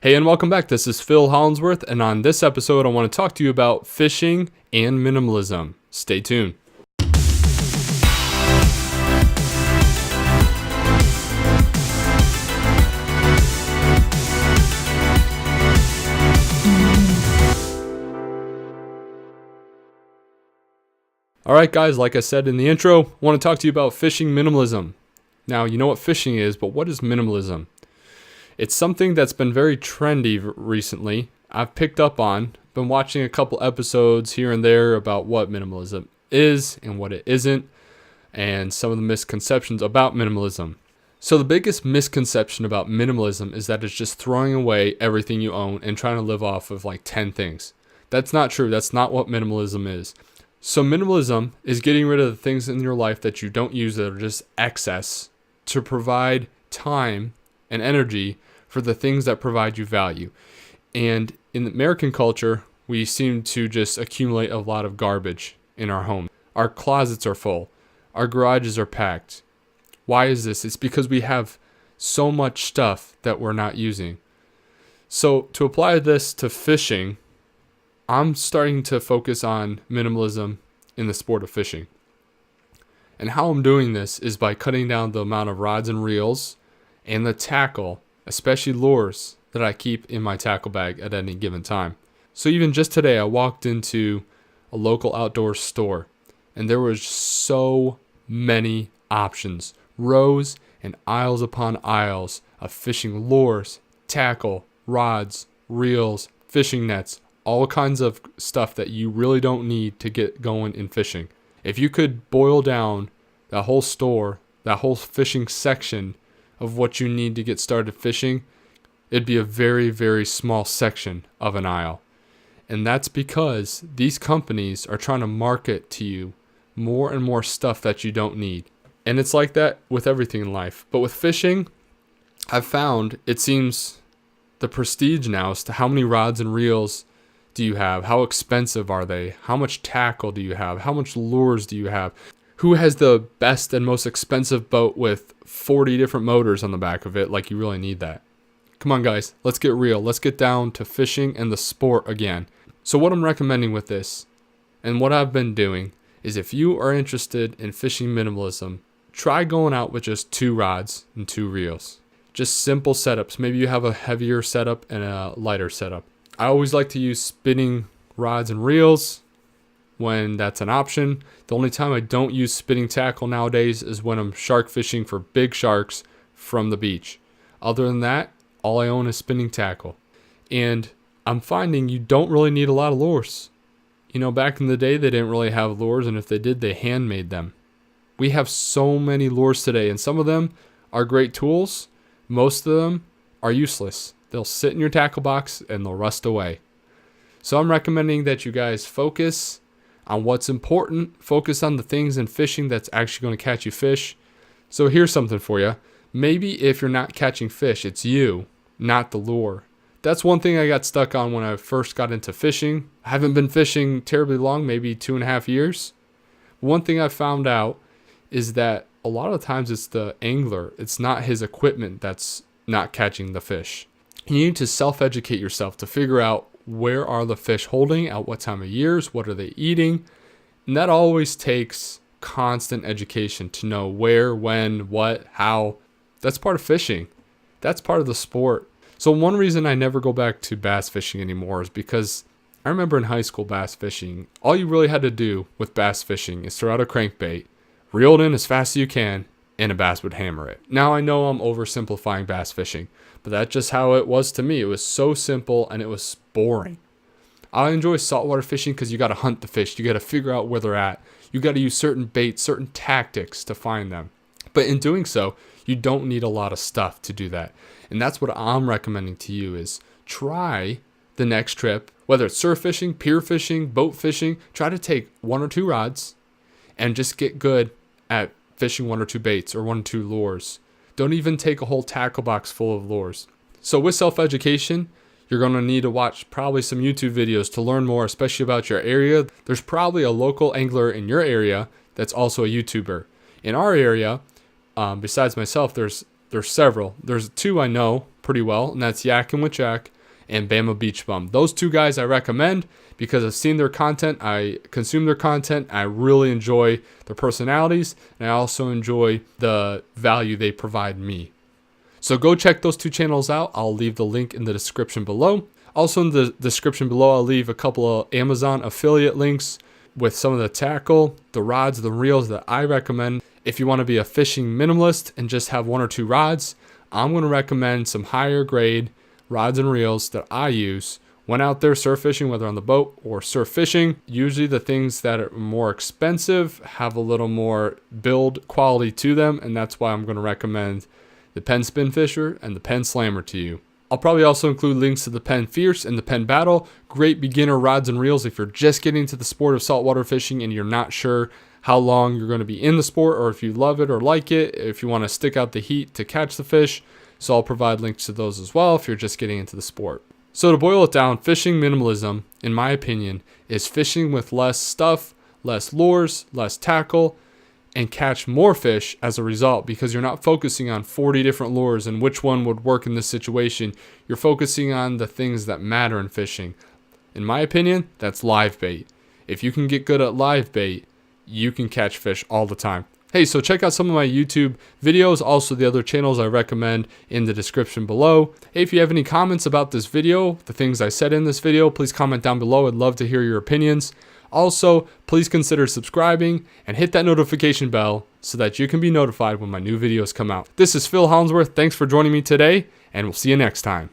Hey, and welcome back. This is Phil Hollandsworth, and on this episode, I want to talk to you about fishing and minimalism. Stay tuned. Alright guys, like I said in the intro, I want to talk to you about fishing minimalism. Now, you know what fishing is, but what is minimalism? It's something that's been very trendy recently. I've picked up on, been watching a couple episodes here and there about what minimalism is and what it isn't, and some of the misconceptions about minimalism. So the biggest misconception about minimalism is that it's just throwing away everything you own and trying to live off of like 10 things. That's not true. That's not what minimalism is. So minimalism is getting rid of the things in your life that you don't use that are just excess to provide time and energy for the things that provide you value. And in American culture, we seem to just accumulate a lot of garbage in our home. Our closets are full. Our garages are packed. Why is this? It's because we have so much stuff that we're not using. So to apply this to fishing, I'm starting to focus on minimalism in the sport of fishing. And how I'm doing this is by cutting down the amount of rods and reels and the tackle, especially lures, that I keep in my tackle bag at any given time. So even just today, I walked into a local outdoor store and there was so many options, rows and aisles upon aisles of fishing lures, tackle, rods, reels, fishing nets, all kinds of stuff that you really don't need to get going in fishing. If you could boil down that whole store, that whole fishing section of what you need to get started fishing, it'd be a very, very small section of an aisle. And that's because these companies are trying to market to you more and more stuff that you don't need. And it's like that with everything in life. But with fishing, I've found it seems the prestige now as to how many rods and reels do you have? How expensive are they? How much tackle do you have? How much lures do you have? Who has the best and most expensive boat with 40 different motors on the back of it? Like, you really need that. Come on guys, let's get real. Let's get down to fishing and the sport again. So what I'm recommending with this and what I've been doing is, if you are interested in fishing minimalism, try going out with just 2 rods and 2 reels. Just simple setups. Maybe you have a heavier setup and a lighter setup. I always like to use spinning rods and reels when that's an option. The only time I don't use spinning tackle nowadays is when I'm shark fishing for big sharks from the beach. Other than that, all I own is spinning tackle. And I'm finding you don't really need a lot of lures. You know, back in the day, they didn't really have lures, and if they did, they handmade them. We have so many lures today, and some of them are great tools. Most of them are useless. They'll sit in your tackle box and they'll rust away. So I'm recommending that you guys focus on what's important. Focus on the things in fishing that's actually going to catch you fish. So here's something for you. Maybe if you're not catching fish, it's you, not the lure. That's one thing I got stuck on when I first got into fishing. I haven't been fishing terribly long, maybe 2.5 years. One thing I found out is that a lot of times it's the angler. It's not his equipment that's not catching the fish. You need to self-educate yourself to figure out where are the fish holding, at what time of years, what are they eating. And that always takes constant education to know where, when, what, how. That's part of fishing. That's part of the sport. So one reason I never go back to bass fishing anymore is because I remember in high school bass fishing, all you really had to do with bass fishing is throw out a crankbait, reel it in as fast as you can, and a bass would hammer it. Now I know I'm oversimplifying bass fishing, but that's just how it was to me. It was so simple and it was boring. I enjoy saltwater fishing because you got to hunt the fish. You got to figure out where they're at. You got to use certain baits, certain tactics to find them. But in doing so, you don't need a lot of stuff to do that. And that's what I'm recommending to you is try the next trip, whether it's surf fishing, pier fishing, boat fishing, try to take 1 or 2 rods and just get good at fishing 1 or 2 baits or 1 or 2 lures. Don't even take a whole tackle box full of lures. So with self-education, you're going to need to watch probably some YouTube videos to learn more, especially about your area. There's probably a local angler in your area that's also a YouTuber. In our area, besides myself, there's several. There's 2 I know pretty well, and that's Yakking with Jack and Bama Beach Bum. Those two guys I recommend because I've seen their content, I consume their content, I really enjoy their personalities, and I also enjoy the value they provide me. So go check those two channels out. I'll leave the link in the description below. Also in the description below, I'll leave a couple of Amazon affiliate links with some of the tackle, the rods, the reels that I recommend. If you want to be a fishing minimalist and just have one or two rods, I'm going to recommend some higher grade rods and reels that I use when out there surf fishing, whether on the boat or surf fishing. Usually the things that are more expensive have a little more build quality to them, and that's why I'm going to recommend the Penn Spin Fisher and the Penn Slammer to you. I'll probably also include links to the Penn Fierce and the Penn Battle. Great beginner rods and reels if you're just getting into the sport of saltwater fishing and you're not sure how long you're going to be in the sport, or if you love it or like it, if you want to stick out the heat to catch the fish. So I'll provide links to those as well if you're just getting into the sport. So to boil it down, fishing minimalism, in my opinion, is fishing with less stuff, less lures, less tackle, and catch more fish as a result, because you're not focusing on 40 different lures and which one would work in this situation. You're focusing on the things that matter in fishing. In my opinion, that's live bait. If you can get good at live bait, you can catch fish all the time. Hey, so check out some of my YouTube videos, also the other channels I recommend in the description below. Hey, if you have any comments about this video, the things I said in this video, please comment down below. I'd love to hear your opinions. Also, please consider subscribing and hit that notification bell so that you can be notified when my new videos come out. This is Phil Hollandsworth. Thanks for joining me today, and we'll see you next time.